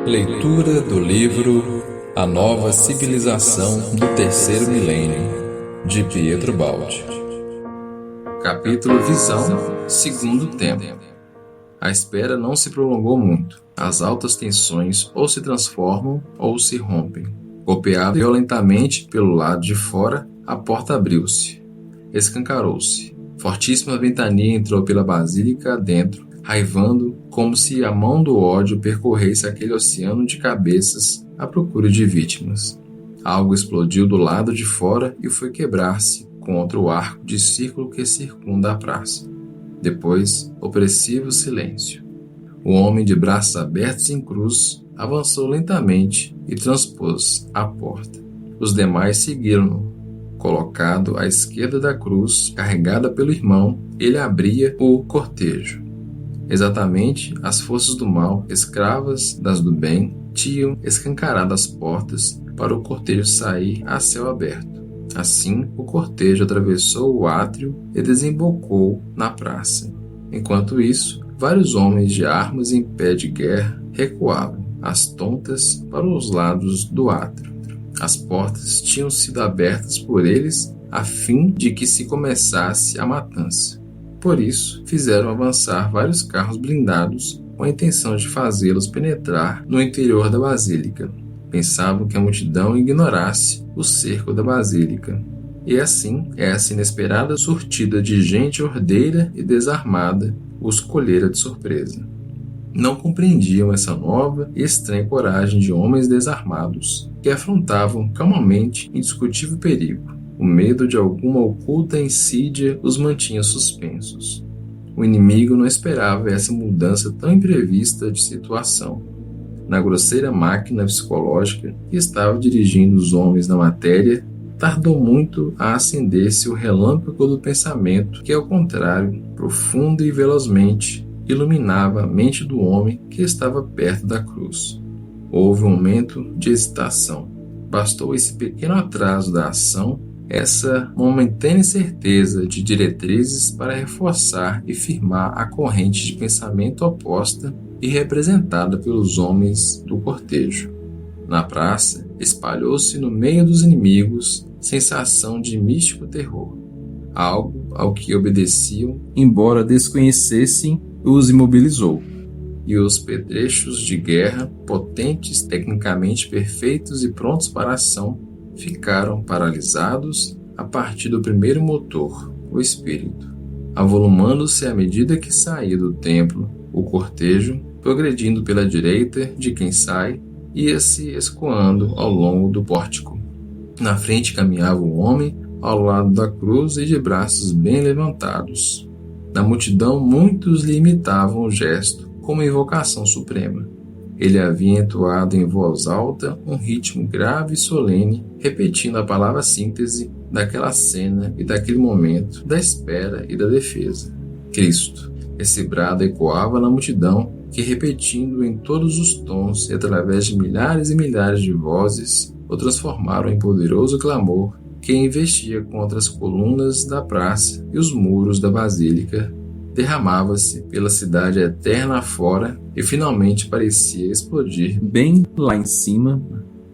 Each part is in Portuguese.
Leitura do livro A Nova Civilização do Terceiro Milênio, de Pietro Baldi. Capítulo Visão, Segundo Tempo. A espera não se prolongou muito. As altas tensões ou se transformam ou se rompem. Golpeado violentamente pelo lado de fora, a porta abriu-se. Escancarou-se. Fortíssima ventania entrou pela basílica adentro, raivando como se a mão do ódio percorresse aquele oceano de cabeças à procura de vítimas. Algo explodiu do lado de fora e foi quebrar-se contra o arco de círculo que circunda a praça. Depois, opressivo silêncio. O homem de braços abertos em cruz avançou lentamente e transpôs a porta. Os demais seguiram-no. Colocado à esquerda da cruz, carregada pelo irmão, ele abria o cortejo. Exatamente, as forças do mal, escravas das do bem, tinham escancarado as portas para o cortejo sair a céu aberto. Assim, o cortejo atravessou o átrio e desembocou na praça. Enquanto isso, vários homens de armas em pé de guerra recuavam, às tontas, para os lados do átrio. As portas tinham sido abertas por eles a fim de que se começasse a matança. Por isso, fizeram avançar vários carros blindados com a intenção de fazê-los penetrar no interior da basílica. Pensavam que a multidão ignorasse o cerco da basílica. E assim, essa inesperada surtida de gente ordeira e desarmada os colhera de surpresa. Não compreendiam essa nova e estranha coragem de homens desarmados, que afrontavam calmamente indiscutível perigo. O medo de alguma oculta insídia os mantinha suspensos. O inimigo não esperava essa mudança tão imprevista de situação. Na grosseira máquina psicológica que estava dirigindo os homens na matéria, tardou muito a acender-se o relâmpago do pensamento que, ao contrário, profundo e velozmente, iluminava a mente do homem que estava perto da cruz. Houve um momento de hesitação. Bastou esse pequeno atraso da ação, essa momentânea certeza de diretrizes para reforçar e firmar a corrente de pensamento oposta e representada pelos homens do cortejo. Na praça, espalhou-se no meio dos inimigos sensação de místico terror, algo ao que obedeciam, embora desconhecessem, os imobilizou, e os petrechos de guerra, potentes, tecnicamente perfeitos e prontos para a ação, ficaram paralisados a partir do primeiro motor, o espírito. Avolumando-se à medida que saía do templo, o cortejo, progredindo pela direita de quem sai, ia-se escoando ao longo do pórtico. Na frente caminhava um homem ao lado da cruz e de braços bem levantados. Na multidão, muitos lhe imitavam o gesto como invocação suprema. Ele havia entoado em voz alta um ritmo grave e solene, repetindo a palavra síntese daquela cena e daquele momento, da espera e da defesa. Cristo. Esse brado ecoava na multidão, que, repetindo em todos os tons e através de milhares e milhares de vozes, o transformaram em poderoso clamor que investia contra as colunas da praça e os muros da basílica, derramava-se pela cidade eterna afora e finalmente parecia explodir bem lá em cima.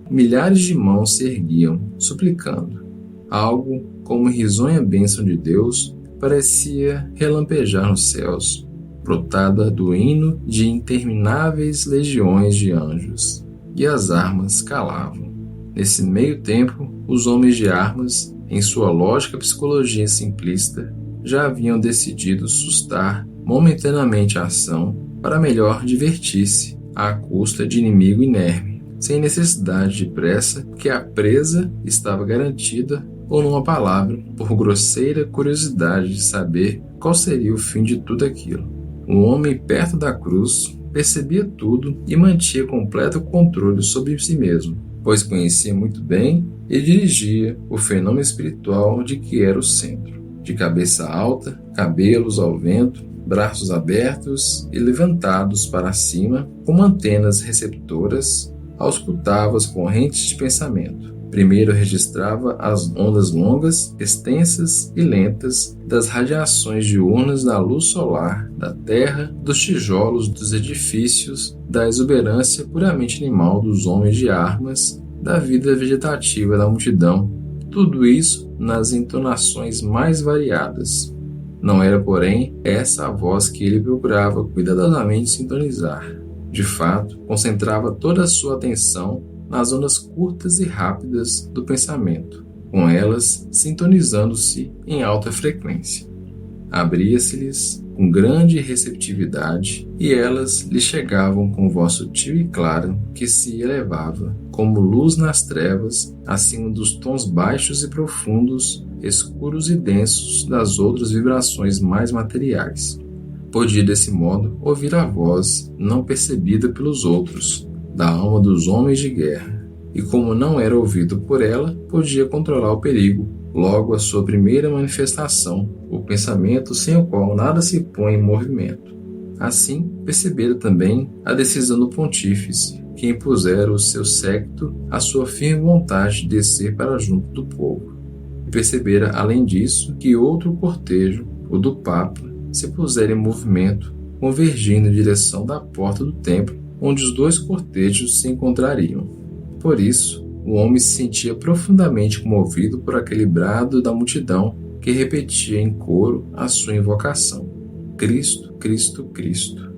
Milhares de mãos se erguiam, suplicando. Algo como risonha bênção de Deus parecia relampejar nos céus, brotada do hino de intermináveis legiões de anjos, e as armas calavam. Nesse meio tempo, os homens de armas, em sua lógica psicologia simplista, já haviam decidido sustar momentaneamente a ação para melhor divertir-se à custa de inimigo inerme, sem necessidade de pressa, porque a presa estava garantida, ou numa palavra, por grosseira curiosidade de saber qual seria o fim de tudo aquilo. Um homem perto da cruz percebia tudo e mantinha completo controle sobre si mesmo, pois conhecia muito bem e dirigia o fenômeno espiritual de que era o centro. De cabeça alta, cabelos ao vento, braços abertos e levantados para cima, como antenas receptoras, auscultava as correntes de pensamento. Primeiro registrava as ondas longas, extensas e lentas das radiações diurnas da luz solar, da terra, dos tijolos dos edifícios, da exuberância puramente animal dos homens de armas, da vida vegetativa da multidão, tudo isso nas entonações mais variadas. Não era, porém, essa a voz que ele procurava cuidadosamente sintonizar. De fato, concentrava toda a sua atenção nas ondas curtas e rápidas do pensamento, com elas sintonizando-se em alta frequência. Abria-se-lhes com grande receptividade e elas lhe chegavam com voz sutil e clara que se elevava, como luz nas trevas, acima dos tons baixos e profundos, escuros e densos das outras vibrações mais materiais. Podia, desse modo, ouvir a voz, não percebida pelos outros, da alma dos homens de guerra, e como não era ouvido por ela, podia controlar o perigo, logo a sua primeira manifestação, o pensamento sem o qual nada se põe em movimento. Assim, percebera também a decisão do pontífice, que impusera o seu séquito à sua firme vontade de descer para junto do povo. E percebera, além disso, que outro cortejo, o do Papa, se pusera em movimento, convergindo em direção da porta do templo, onde os dois cortejos se encontrariam. Por isso, o homem se sentia profundamente comovido por aquele brado da multidão que repetia em coro a sua invocação: Cristo, Cristo, Cristo.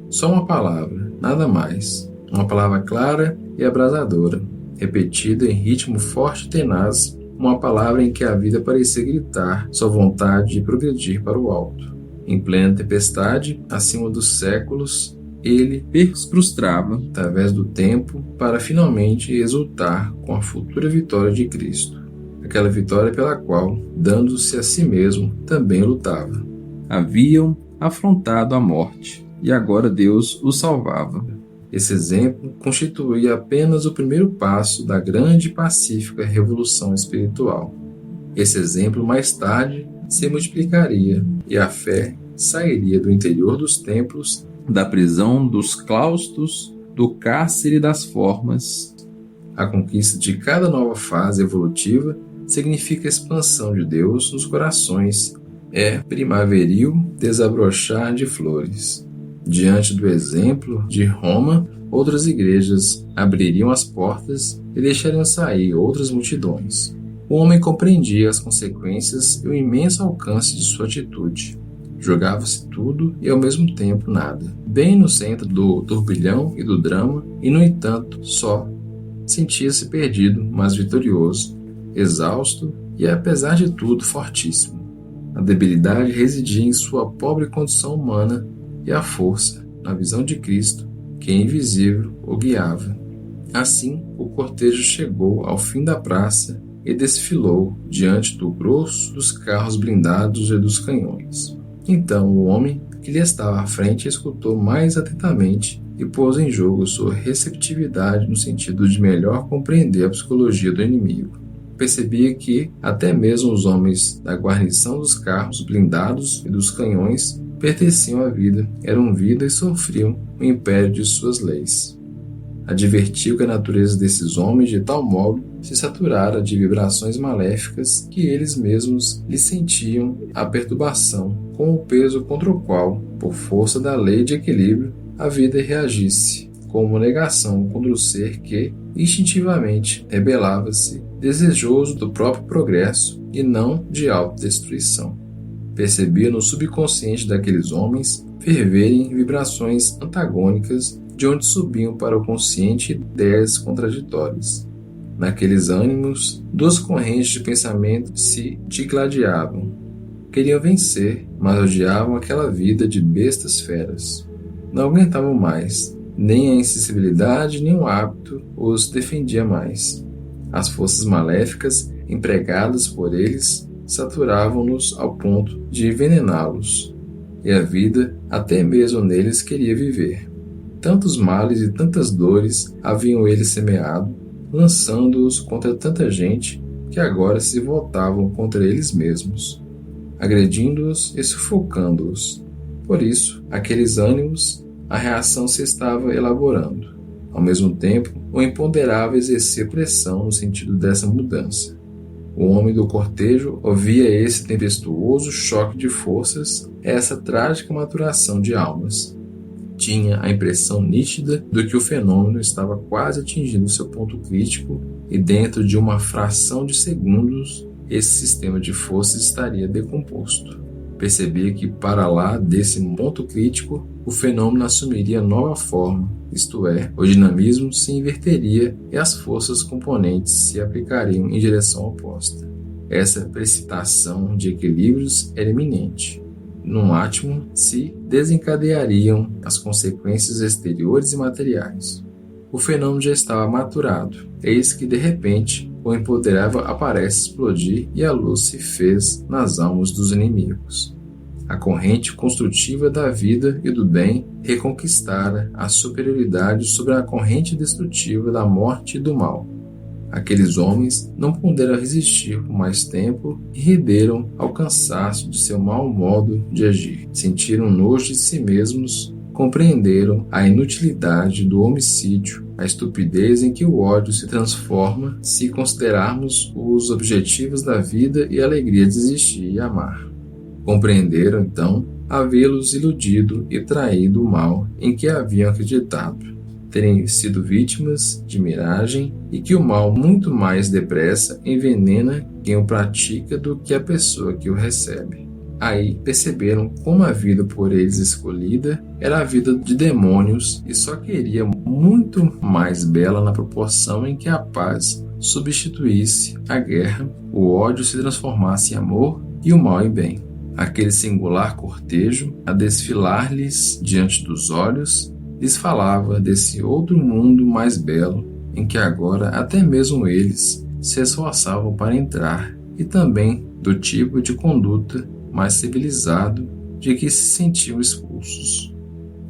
Só uma palavra, nada mais. Uma palavra clara e abrasadora, repetida em ritmo forte e tenaz, uma palavra em que a vida parecia gritar sua vontade de progredir para o alto. Em plena tempestade, acima dos séculos, ele perscrustava através do tempo para finalmente exultar com a futura vitória de Cristo, aquela vitória pela qual, dando-se a si mesmo, também lutava. Haviam afrontado a morte, e agora Deus o salvava. Esse exemplo constituía apenas o primeiro passo da grande e pacífica revolução espiritual. Esse exemplo mais tarde se multiplicaria, e a fé sairia do interior dos templos, da prisão dos claustros, do cárcere das formas. A conquista de cada nova fase evolutiva significa a expansão de Deus nos corações, é primaveril desabrochar de flores. Diante do exemplo de Roma, outras igrejas abririam as portas e deixariam sair outras multidões. O homem compreendia as consequências e o imenso alcance de sua atitude. Jogava-se tudo e ao mesmo tempo nada, bem no centro do turbilhão e do drama, e no entanto só sentia-se perdido, mas vitorioso, exausto e apesar de tudo fortíssimo. A debilidade residia em sua pobre condição humana e a força, na visão de Cristo, que é invisível, o guiava. Assim, o cortejo chegou ao fim da praça e desfilou diante do grosso dos carros blindados e dos canhões. Então o homem que lhe estava à frente escutou mais atentamente e pôs em jogo sua receptividade no sentido de melhor compreender a psicologia do inimigo. Percebia que até mesmo os homens da guarnição dos carros blindados e dos canhões pertenciam à vida, eram vida e sofriam o império de suas leis. Advertiu que a natureza desses homens de tal modo se saturara de vibrações maléficas que eles mesmos lhe sentiam a perturbação, com o peso contra o qual, por força da lei de equilíbrio, a vida reagisse, como negação contra o ser que, instintivamente, rebelava-se, desejoso do próprio progresso e não de autodestruição. Percebia no subconsciente daqueles homens ferverem vibrações antagônicas de onde subiam para o consciente ideias contraditórias. Naqueles ânimos, duas correntes de pensamento se digladiavam. Queriam vencer, mas odiavam aquela vida de bestas feras. Não aguentavam mais, nem a insensibilidade nem o hábito os defendia mais. As forças maléficas empregadas por eles saturavam-nos ao ponto de envenená-los, e a vida até mesmo neles queria viver. Tantos males e tantas dores haviam eles semeado, lançando-os contra tanta gente que agora se voltavam contra eles mesmos, agredindo-os e sufocando-os. Por isso, aqueles ânimos, a reação se estava elaborando. Ao mesmo tempo, o imponderável exercia pressão no sentido dessa mudança. O homem do cortejo ouvia esse tempestuoso choque de forças, essa trágica maturação de almas. Tinha a impressão nítida de que o fenômeno estava quase atingindo seu ponto crítico e dentro de uma fração de segundos esse sistema de forças estaria decomposto. Percebia que para lá desse ponto crítico o fenômeno assumiria nova forma, isto é, o dinamismo se inverteria e as forças componentes se aplicariam em direção oposta. Essa precipitação de equilíbrios era iminente. Num átomo se desencadeariam as consequências exteriores e materiais. O fenômeno já estava maturado, eis que de repente o imponderável aparece explodir e a luz se fez nas almas dos inimigos. A corrente construtiva da vida e do bem reconquistara a superioridade sobre a corrente destrutiva da morte e do mal. Aqueles homens não puderam resistir por mais tempo e renderam ao cansaço de seu mau modo de agir. Sentiram nojo de si mesmos, compreenderam a inutilidade do homicídio, a estupidez em que o ódio se transforma se considerarmos os objetivos da vida e a alegria de existir e amar. Compreenderam, então, havê-los iludido e traído o mal em que haviam acreditado, terem sido vítimas de miragem e que o mal muito mais depressa envenena quem o pratica do que a pessoa que o recebe. Aí perceberam como a vida por eles escolhida era a vida de demônios e só queria muito mais bela na proporção em que a paz substituísse a guerra, o ódio se transformasse em amor e o mal em bem. Aquele singular cortejo, a desfilar-lhes diante dos olhos, lhes falava desse outro mundo mais belo, em que agora até mesmo eles se esforçavam para entrar, e também do tipo de conduta mais civilizado de que se sentiam expulsos.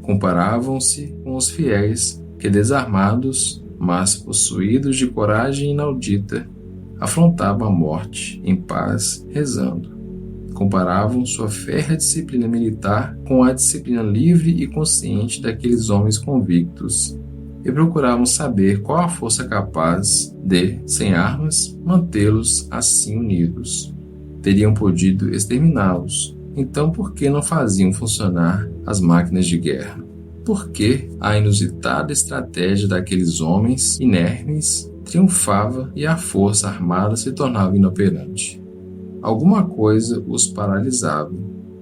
Comparavam-se com os fiéis que, desarmados, mas possuídos de coragem inaudita, afrontavam a morte em paz, rezando. Comparavam sua férrea disciplina militar com a disciplina livre e consciente daqueles homens convictos e procuravam saber qual a força capaz de, sem armas, mantê-los assim unidos. Teriam podido exterminá-los, então por que não faziam funcionar as máquinas de guerra? Por que a inusitada estratégia daqueles homens inermes triunfava e a força armada se tornava inoperante? Alguma coisa os paralisava.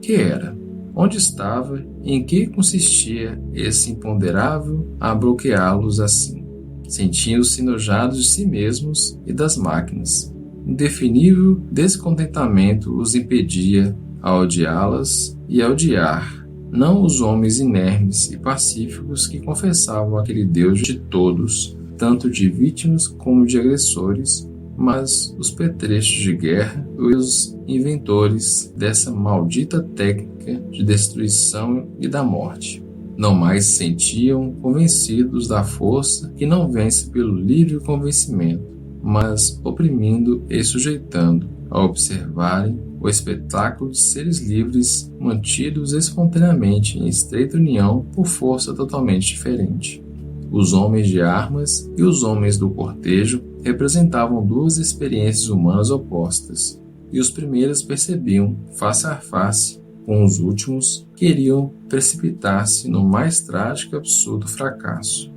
Que era? Onde estava e em que consistia esse imponderável a bloqueá-los assim? Sentiam-se enojados de si mesmos e das máquinas. Indefinível descontentamento os impedia a odiá-las e a odiar, não os homens inermes e pacíficos que confessavam aquele Deus de todos, tanto de vítimas como de agressores, mas os petrechos de guerra e os inventores dessa maldita técnica de destruição e da morte. Não mais se sentiam convencidos da força que não vence pelo livre convencimento, mas oprimindo e sujeitando, a observarem o espetáculo de seres livres mantidos espontaneamente em estreita união por força totalmente diferente. Os homens de armas e os homens do cortejo representavam duas experiências humanas opostas, e os primeiros percebiam, face a face, com os últimos, queriam precipitar-se no mais trágico e absurdo fracasso.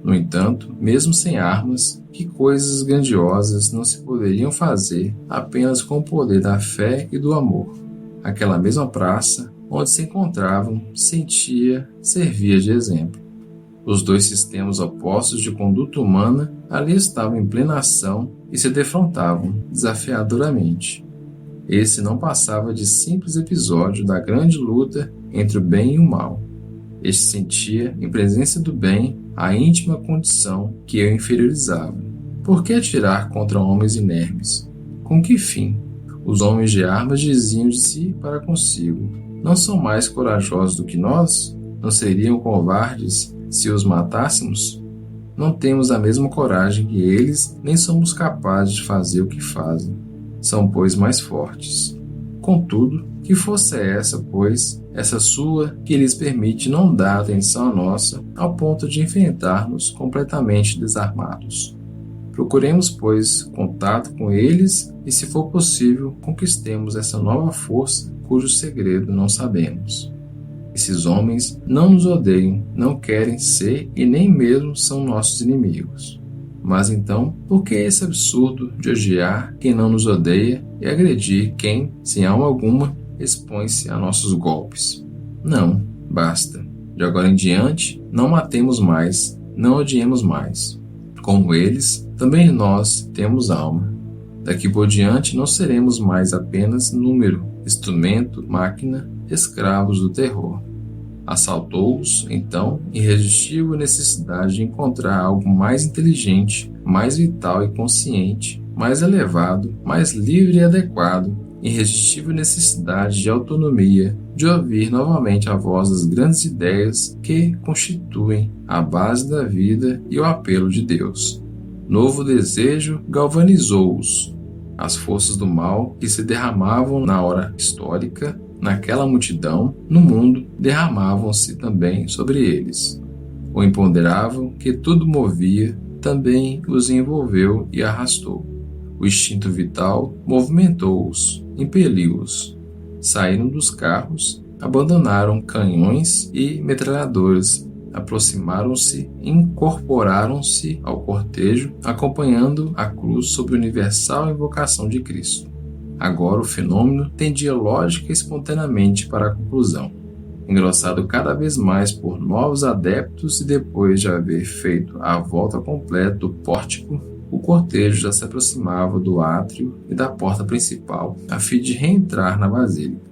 No entanto, mesmo sem armas, que coisas grandiosas não se poderiam fazer apenas com o poder da fé e do amor. Aquela mesma praça, onde se encontravam, sentia, servia de exemplo. Os dois sistemas opostos de conduta humana ali estavam em plena ação e se defrontavam desafiadoramente. Esse não passava de simples episódio da grande luta entre o bem e o mal. Este sentia, em presença do bem, a íntima condição que o inferiorizava. Por que atirar contra homens inermes? Com que fim? Os homens de armas diziam de si para consigo: não são mais corajosos do que nós? Não seriam covardes se os matássemos? Não temos a mesma coragem que eles, nem somos capazes de fazer o que fazem. São, pois, mais fortes. Contudo, que força é essa, pois, essa sua, que lhes permite não dar atenção à nossa, ao ponto de enfrentar-nos completamente desarmados? Procuremos, pois, contato com eles e, se for possível, conquistemos essa nova força cujo segredo não sabemos. Esses homens não nos odeiam, não querem ser e nem mesmo são nossos inimigos. Mas então, por que esse absurdo de odiar quem não nos odeia e agredir quem, sem alma alguma, expõe-se a nossos golpes? Não, basta. De agora em diante, não matemos mais, não odiemos mais. Como eles, também nós temos alma. Daqui por diante não seremos mais apenas número, instrumento, máquina, escravos do terror. Assaltou-os, então, irresistível necessidade de encontrar algo mais inteligente, mais vital e consciente, mais elevado, mais livre e adequado, irresistível necessidade de autonomia, de ouvir novamente a voz das grandes ideias que constituem a base da vida e o apelo de Deus. Novo desejo galvanizou-os. As forças do mal que se derramavam na hora histórica, naquela multidão, no mundo, derramavam-se também sobre eles. O imponderável que tudo movia também os envolveu e arrastou. O instinto vital movimentou-os, impeliu-os. Saíram dos carros, abandonaram canhões e metralhadoras, aproximaram-se, incorporaram-se ao cortejo, acompanhando a cruz sob a universal invocação de Cristo. Agora o fenômeno tendia lógica e espontaneamente para a conclusão. Engrossado cada vez mais por novos adeptos e depois de haver feito a volta completa do pórtico, o cortejo já se aproximava do átrio e da porta principal, a fim de reentrar na basílica.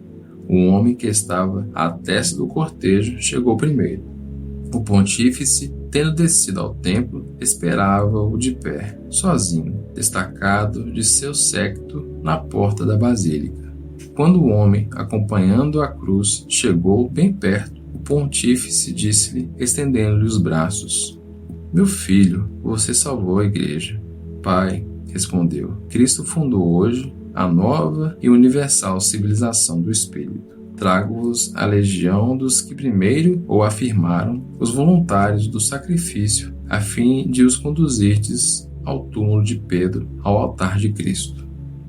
O homem que estava à testa do cortejo chegou primeiro. O pontífice, tendo descido ao templo, esperava-o de pé, sozinho, destacado de seu séquito na porta da basílica. Quando o homem, acompanhando a cruz, chegou bem perto, o pontífice disse-lhe, estendendo-lhe os braços: "Meu filho, você salvou a igreja." "Pai", respondeu, "Cristo fundou hoje a nova e universal civilização do Espírito. Trago-vos a legião dos que primeiro o afirmaram, os voluntários do sacrifício, a fim de os conduzirdes ao túmulo de Pedro, ao altar de Cristo."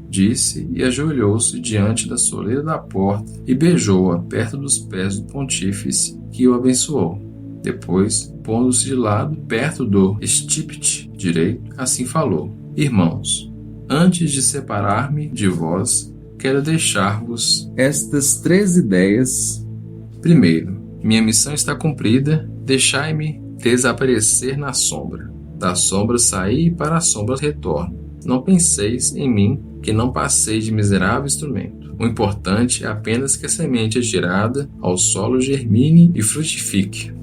Disse e ajoelhou-se diante da soleira da porta e beijou-a perto dos pés do pontífice, que o abençoou. Depois, pondo-se de lado, perto do estípite direito, assim falou: "Irmãos, antes de separar-me de vós, quero deixar-vos estas 3 ideias. Primeiro, minha missão está cumprida, deixai-me desaparecer na sombra. Da sombra saí e para a sombra retorno. Não penseis em mim, que não passei de miserável instrumento. O importante é apenas que a semente atirada ao solo germine e frutifique.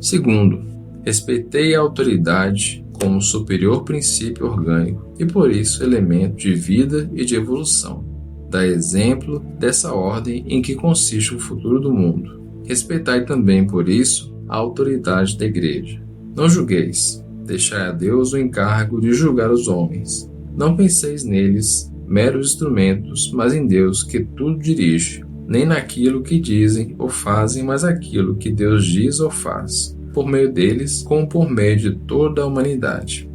Segundo, respeitei a autoridade como superior princípio orgânico e por isso elemento de vida e de evolução. Dá exemplo dessa ordem em que consiste o futuro do mundo. Respeitai também, por isso, a autoridade da igreja. Não julgueis, deixai a Deus o encargo de julgar os homens. Não penseis neles, meros instrumentos, mas em Deus que tudo dirige, nem naquilo que dizem ou fazem, mas aquilo que Deus diz ou faz, por meio deles, como por meio de toda a humanidade.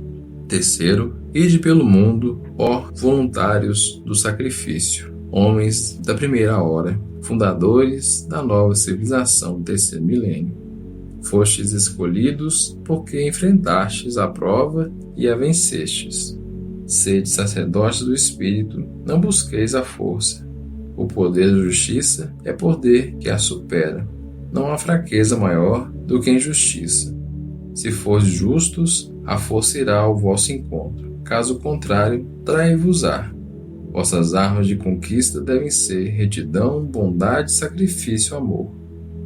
Terceiro, ide pelo mundo, ó voluntários do sacrifício, homens da primeira hora, fundadores da nova civilização do terceiro milênio. Fostes escolhidos porque enfrentastes a prova e a vencestes. Sede sacerdotes do Espírito, não busqueis a força. O poder da justiça é poder que a supera. Não há fraqueza maior do que a injustiça. Se fordes justos, a força irá ao vosso encontro. Caso contrário, trai-vos-á. Vossas armas de conquista devem ser retidão, bondade, sacrifício, amor.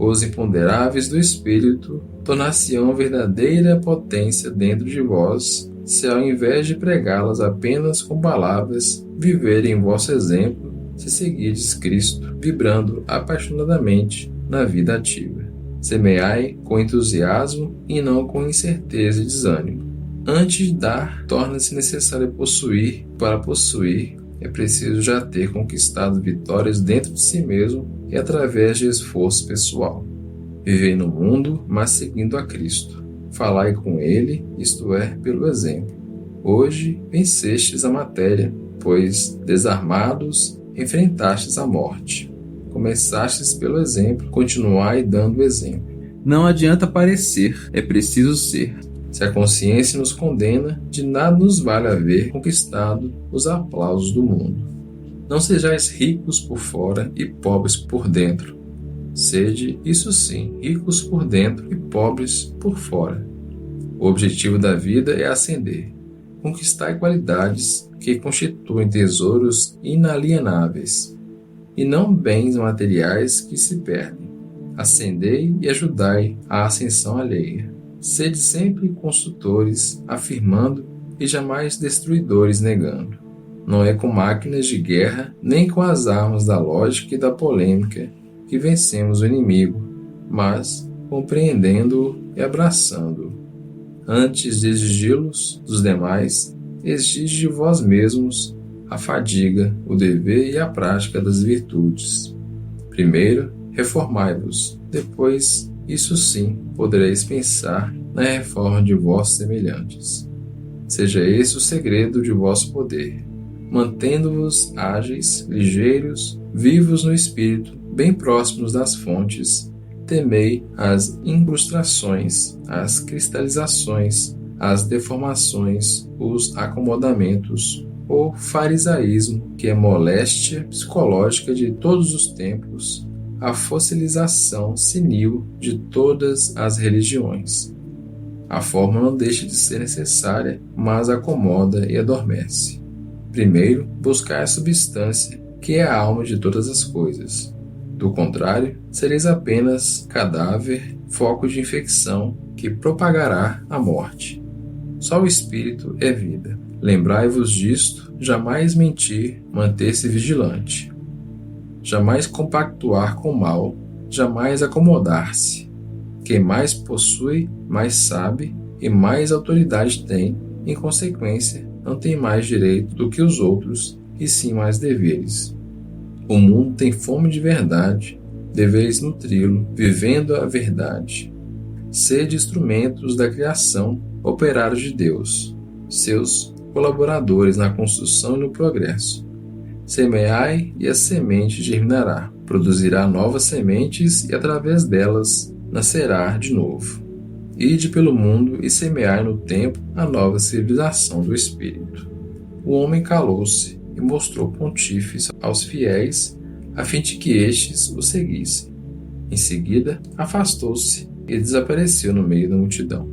Os imponderáveis do Espírito tornar-se-ão verdadeira potência dentro de vós, se ao invés de pregá-las apenas com palavras, viverem vosso exemplo, se seguirdes Cristo, vibrando apaixonadamente na vida ativa. Semeai com entusiasmo e não com incerteza e desânimo. Antes de dar, torna-se necessário possuir. Para possuir, é preciso já ter conquistado vitórias dentro de si mesmo e através de esforço pessoal. Vivei no mundo, mas seguindo a Cristo. Falai com Ele, isto é, pelo exemplo. Hoje vencestes a matéria, pois, desarmados, enfrentastes a morte. começastes pelo exemplo, continuai dando o exemplo. Não adianta parecer, é preciso ser. Se a consciência nos condena, de nada nos vale haver conquistado os aplausos do mundo. Não sejais ricos por fora e pobres por dentro. Sede, isso sim, ricos por dentro e pobres por fora. O objetivo da vida é ascender. Conquistai qualidades que constituem tesouros inalienáveis, e não bens materiais que se perdem. Ascendei e ajudai a ascensão alheia. Sede sempre construtores, afirmando, e jamais destruidores, negando. Não é com máquinas de guerra, nem com as armas da lógica e da polêmica que vencemos o inimigo, mas compreendendo-o e abraçando-o. Antes de exigi-los dos demais, exige de vós mesmos a fadiga, o dever e a prática das virtudes. Primeiro, reformai-vos, depois, isso sim, podereis pensar na reforma de vossos semelhantes. Seja esse o segredo de vosso poder, mantendo-vos ágeis, ligeiros, vivos no espírito, bem próximos das fontes. Temei as incrustações, as cristalizações, as deformações, os acomodamentos, o farisaísmo, que é moléstia psicológica de todos os tempos, a fossilização senil de todas as religiões. A forma não deixa de ser necessária, mas acomoda e adormece. Primeiro, buscar a substância, que é a alma de todas as coisas. Do contrário, sereis apenas cadáver, foco de infecção, que propagará a morte. Só o espírito é vida. Lembrai-vos disto, jamais mentir, manter-se vigilante. Jamais compactuar com o mal, jamais acomodar-se. Quem mais possui, mais sabe e mais autoridade tem, em consequência, não tem mais direito do que os outros, e sim mais deveres. O mundo tem fome de verdade, deveis nutri-lo, vivendo a verdade. Sede instrumentos da criação, operários de Deus, seus colaboradores na construção e no progresso. Semeai e a semente germinará, produzirá novas sementes e através delas nascerá de novo. Ide pelo mundo e semeai no tempo a nova civilização do Espírito. O homem calou-se e mostrou pontífice aos fiéis, a fim de que estes o seguissem. Em seguida, afastou-se e desapareceu no meio da multidão.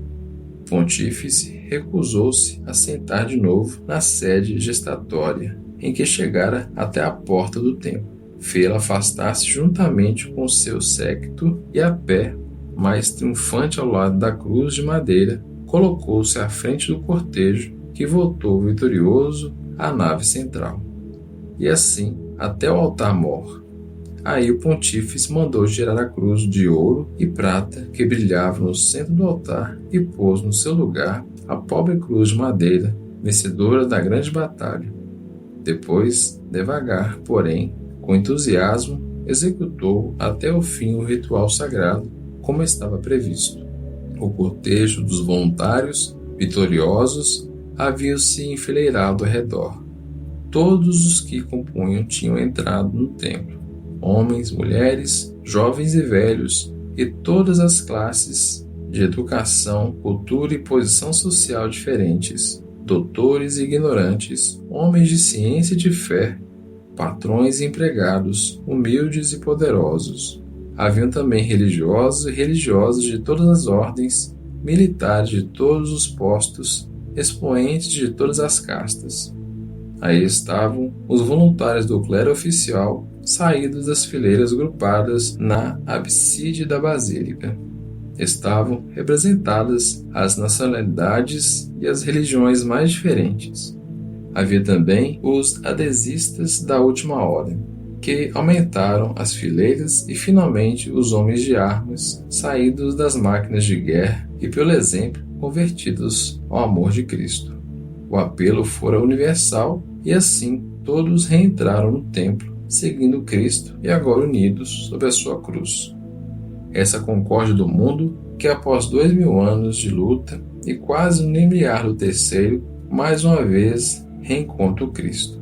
O pontífice recusou-se a sentar de novo na sede gestatória, em que chegara até a porta do templo. Fê-la afastar-se juntamente com seu séquito e a pé, mais triunfante ao lado da cruz de madeira, colocou-se à frente do cortejo que voltou vitorioso à nave central. E assim, até o altar-mor. Aí o pontífice mandou gerar a cruz de ouro e prata que brilhava no centro do altar e pôs no seu lugar a pobre cruz de madeira, vencedora da grande batalha. Depois, devagar, porém, com entusiasmo, executou até o fim o ritual sagrado, como estava previsto. O cortejo dos voluntários, vitoriosos, haviam-se enfileirado ao redor. Todos os que compunham tinham entrado no templo, homens, mulheres, jovens e velhos, e todas as classes de educação, cultura e posição social diferentes, doutores e ignorantes, homens de ciência e de fé, patrões e empregados, humildes e poderosos. Haviam também religiosos e religiosas de todas as ordens, militares de todos os postos, expoentes de todas as castas. Aí estavam os voluntários do clero oficial, saídos das fileiras grupadas na abside da basílica. Estavam representadas as nacionalidades e as religiões mais diferentes. Havia também os adesistas da última hora, que aumentaram as fileiras, e finalmente os homens de armas, saídos das máquinas de guerra e, pelo exemplo, convertidos ao amor de Cristo. O apelo fora universal e assim todos reentraram no templo, seguindo Cristo e agora unidos sob a sua cruz. Essa concórdia do mundo que, após 2000 anos de luta e quase no limiar do terceiro, mais uma vez reencontra o Cristo.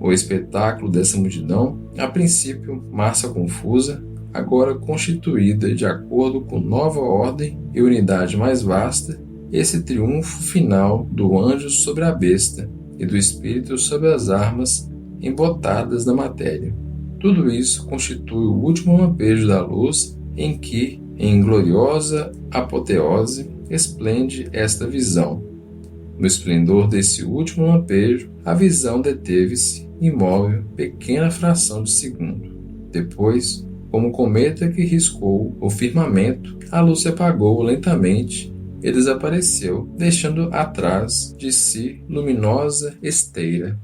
O espetáculo dessa multidão, a princípio massa confusa, agora constituída de acordo com nova ordem e unidade mais vasta, esse triunfo final do anjo sobre a besta e do espírito sobre as armas embotadas da matéria. Tudo isso constitui o último lampejo da luz em que, em gloriosa apoteose, esplende esta visão. No esplendor desse último lampejo, a visão deteve-se, imóvel, pequena fração de segundo. Depois, como um cometa que riscou o firmamento, a luz se apagou lentamente e desapareceu, deixando atrás de si luminosa esteira.